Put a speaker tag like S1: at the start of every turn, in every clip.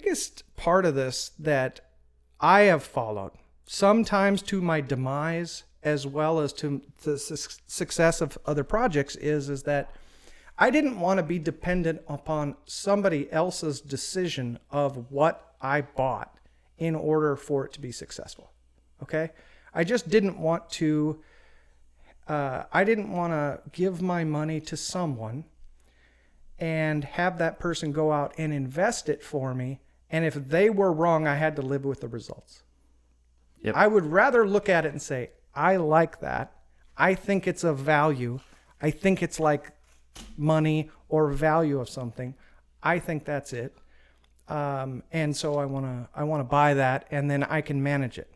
S1: biggest part of this that I have followed, sometimes to my demise as well as to the success of other projects, is that I didn't want to be dependent upon somebody else's decision of what I bought in order for it to be successful. Okay? I just didn't want to give my money to someone and have that person go out and invest it for me. And if they were wrong, I had to live with the results.
S2: Yep.
S1: I would rather look at it and say, I like that. I think it's of value. I think it's like money or value of something. I think that's it. And so I want to buy that, and then I can manage it.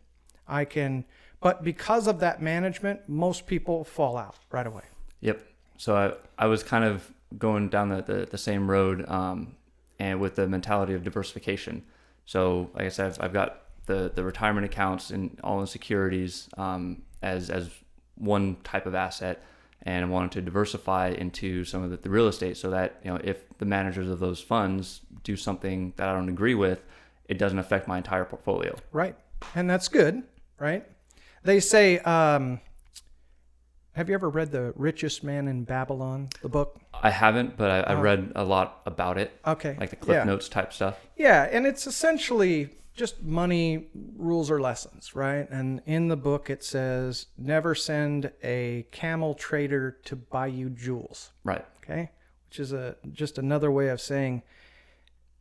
S1: But because of that management, most people fall out right away.
S2: Yep. So I was kind of going down the same road, and with the mentality of diversification. So like I said, I've got the retirement accounts and all in securities as one type of asset, and I wanted to diversify into some of the real estate so that, if the managers of those funds do something that I don't agree with, it doesn't affect my entire portfolio.
S1: Right. And that's good, right? They say, have you ever read The Richest Man in Babylon, the book?
S2: I haven't, but I read a lot about it.
S1: Okay.
S2: Like the Cliff Notes type stuff.
S1: Yeah, and it's essentially just money rules or lessons, right? And in the book it says, never send a camel trader to buy you jewels.
S2: Right.
S1: Okay? Which is just another way of saying,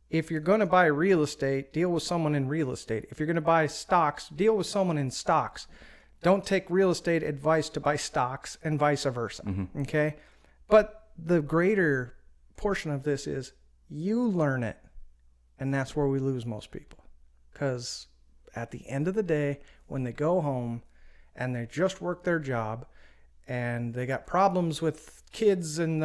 S1: if you're going to buy real estate, deal with someone in real estate. If you're going to buy stocks, deal with someone in stocks. Don't take real estate advice to buy stocks and vice versa. Mm-hmm. Okay? But the greater portion of this is you learn it. And that's where we lose most people. Because at the end of the day, when they go home and they just work their job and they got problems with kids and,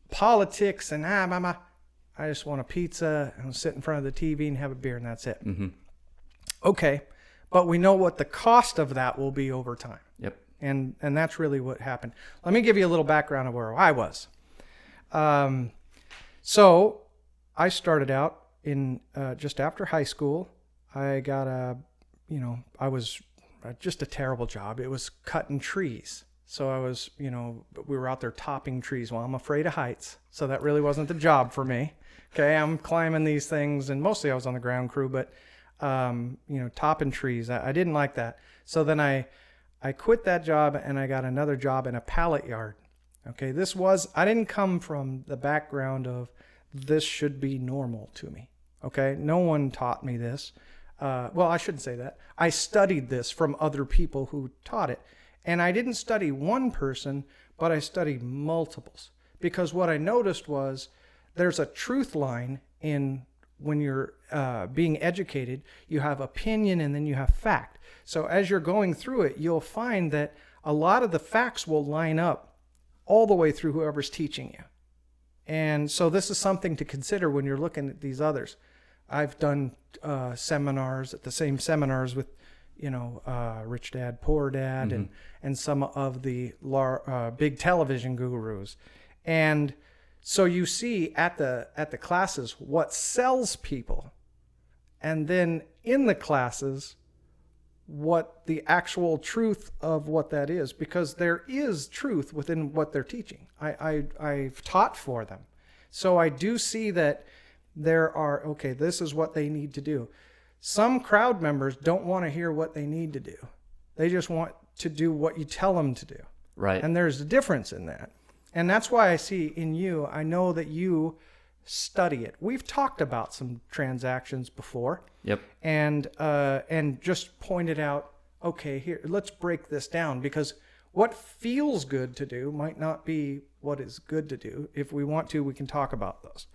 S1: politics and I just want a pizza and sit in front of the TV and have a beer and that's it.
S2: Mm-hmm.
S1: Okay. But we know what the cost of that will be over time.
S2: Yep.
S1: And that's really what happened. Let me give you a little background of where I was. So I started out in just after high school. I got I was just a terrible job. It was cutting trees. So I was, we were out there topping trees. Well, I'm afraid of heights. So that really wasn't the job for me. Okay. I'm climbing these things, and mostly I was on the ground crew, but topping trees. I didn't like that. So then I quit that job and I got another job in a pallet yard. Okay. I didn't come from the background of this should be normal to me. Okay. No one taught me this. Well, I shouldn't say that. I studied this from other people who taught it. And I didn't study one person, but I studied multiples. Because what I noticed was there's a truth line in when you're being educated. You have opinion and then you have fact. So as you're going through it, you'll find that a lot of the facts will line up all the way through whoever's teaching you. And so this is something to consider when you're looking at these others. I've done seminars at the same seminars with, Rich Dad, Poor Dad,
S2: mm-hmm.
S1: and some of the big television gurus. And so you see at the classes what sells people, and then in the classes what the actual truth of what that is, because there is truth within what they're teaching. I've taught for them. So I do see that this is what they need to do. Some crowd members don't want to hear what they need to do. They just want to do what you tell them to do.
S2: Right.
S1: And there's a difference in that. And that's why I see in you, I know that you study it. We've talked about some transactions before.
S2: Yep.
S1: And just pointed out, okay, here, let's break this down, because what feels good to do might not be what is good to do. If we want to, we can talk about those.